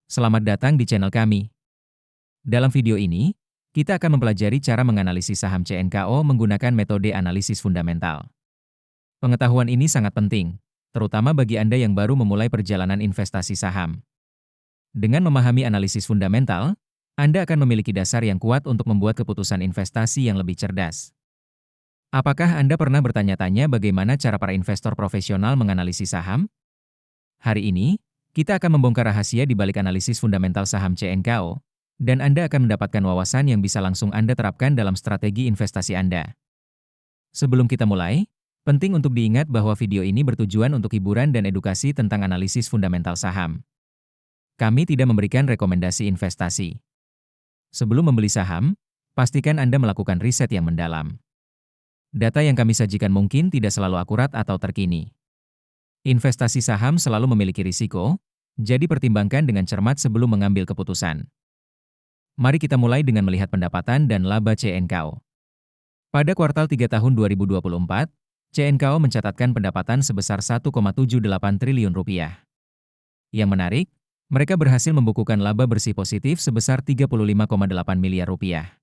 Selamat datang di channel kami. Dalam video ini, kita akan mempelajari cara menganalisis saham CNKO menggunakan metode analisis fundamental. Pengetahuan ini sangat penting, terutama bagi Anda yang baru memulai perjalanan investasi saham. Dengan memahami analisis fundamental, Anda akan memiliki dasar yang kuat untuk membuat keputusan investasi yang lebih cerdas. Apakah Anda pernah bertanya-tanya bagaimana cara para investor profesional menganalisis saham? Hari ini, kita akan membongkar rahasia di balik analisis fundamental saham CNKO, dan Anda akan mendapatkan wawasan yang bisa langsung Anda terapkan dalam strategi investasi Anda. Sebelum kita mulai, penting untuk diingat bahwa video ini bertujuan untuk hiburan dan edukasi tentang analisis fundamental saham. Kami tidak memberikan rekomendasi investasi. Sebelum membeli saham, pastikan Anda melakukan riset yang mendalam. Data yang kami sajikan mungkin tidak selalu akurat atau terkini. Investasi saham selalu memiliki risiko, jadi pertimbangkan dengan cermat sebelum mengambil keputusan. Mari kita mulai dengan melihat pendapatan dan laba CNKO. Pada kuartal 3 tahun 2024, CNKO mencatatkan pendapatan sebesar 1,78 triliun rupiah. Yang menarik, mereka berhasil membukukan laba bersih positif sebesar 35,8 miliar rupiah.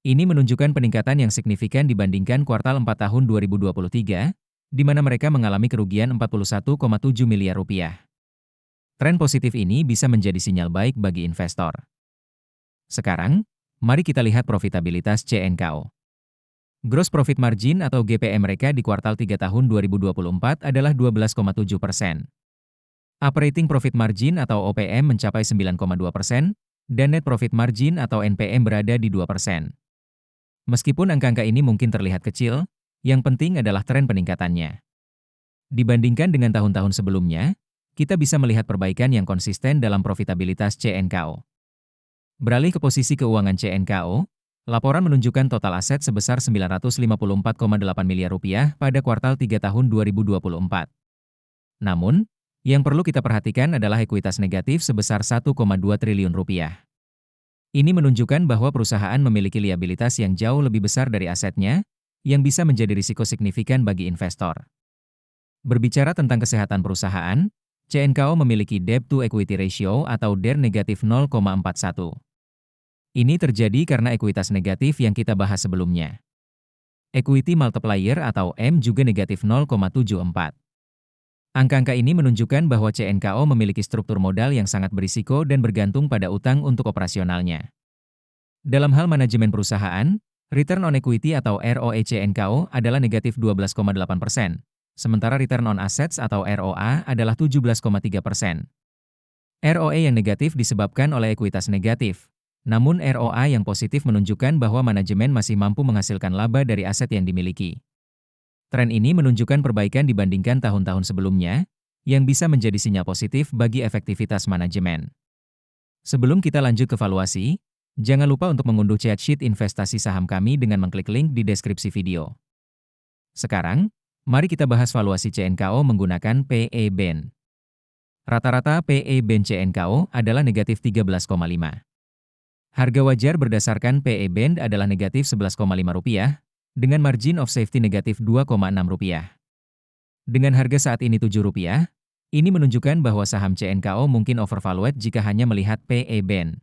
Ini menunjukkan peningkatan yang signifikan dibandingkan kuartal 4 tahun 2023, di mana mereka mengalami kerugian 41,7 miliar rupiah. Tren positif ini bisa menjadi sinyal baik bagi investor. Sekarang, mari kita lihat profitabilitas CNKO. Gross Profit Margin atau GPM mereka di kuartal 3 tahun 2024 adalah 12,7%. Operating Profit Margin atau OPM mencapai 9,2%, dan Net Profit Margin atau NPM berada di 2%. Meskipun angka-angka ini mungkin terlihat kecil, yang penting adalah tren peningkatannya. Dibandingkan dengan tahun-tahun sebelumnya, kita bisa melihat perbaikan yang konsisten dalam profitabilitas CNKO. Beralih ke posisi keuangan CNKO, laporan menunjukkan total aset sebesar 954,8 miliar rupiah pada kuartal 3 tahun 2024. Namun, yang perlu kita perhatikan adalah ekuitas negatif sebesar 1,2 triliun rupiah. Ini menunjukkan bahwa perusahaan memiliki liabilitas yang jauh lebih besar dari asetnya, yang bisa menjadi risiko signifikan bagi investor. Berbicara tentang kesehatan perusahaan, CNKO memiliki debt-to-equity ratio atau DER negatif 0,41. Ini terjadi karena ekuitas negatif yang kita bahas sebelumnya. Equity multiplier atau M juga negatif 0,74. Angka-angka ini menunjukkan bahwa CNKO memiliki struktur modal yang sangat berisiko dan bergantung pada utang untuk operasionalnya. Dalam hal manajemen perusahaan, Return on Equity atau ROE CNKO adalah negatif 12,8%, sementara Return on Assets atau ROA adalah 17,3%. ROE yang negatif disebabkan oleh ekuitas negatif, namun ROA yang positif menunjukkan bahwa manajemen masih mampu menghasilkan laba dari aset yang dimiliki. Tren ini menunjukkan perbaikan dibandingkan tahun-tahun sebelumnya, yang bisa menjadi sinyal positif bagi efektivitas manajemen. Sebelum kita lanjut ke valuasi, jangan lupa untuk mengunduh chat sheet investasi saham kami dengan mengklik link di deskripsi video. Sekarang, mari kita bahas valuasi CNKO menggunakan PE Band. Rata-rata PE Band CNKO adalah negatif 13,5. Harga wajar berdasarkan PE Band adalah negatif 11,5 rupiah, dengan margin of safety negatif 2,6 rupiah. Dengan harga saat ini 7 rupiah, ini menunjukkan bahwa saham CNKO mungkin overvalued jika hanya melihat PE Band.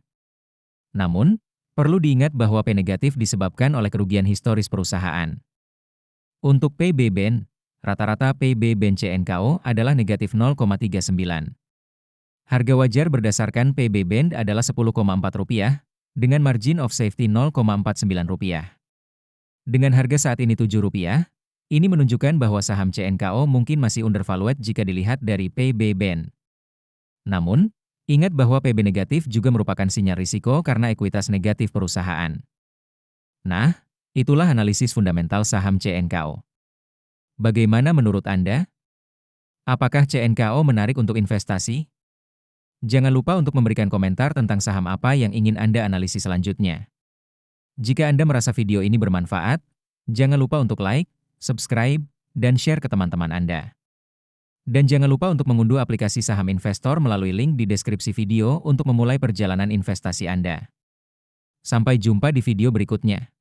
Namun, perlu diingat bahwa P negatif disebabkan oleh kerugian historis perusahaan. Untuk PB Band, rata-rata PB Band CNKO adalah negatif 0,39. Harga wajar berdasarkan PB Band adalah 10,4 rupiah, dengan margin of safety 0,49 rupiah. Dengan harga saat ini 7 rupiah, ini menunjukkan bahwa saham CNKO mungkin masih undervalued jika dilihat dari PB Band. Namun, ingat bahwa PB negatif juga merupakan sinyal risiko karena ekuitas negatif perusahaan. Nah, itulah analisis fundamental saham CNKO. Bagaimana menurut Anda? Apakah CNKO menarik untuk investasi? Jangan lupa untuk memberikan komentar tentang saham apa yang ingin Anda analisis selanjutnya. Jika Anda merasa video ini bermanfaat, jangan lupa untuk like, subscribe, dan share ke teman-teman Anda. Dan jangan lupa untuk mengunduh aplikasi saham investor melalui link di deskripsi video untuk memulai perjalanan investasi Anda. Sampai jumpa di video berikutnya.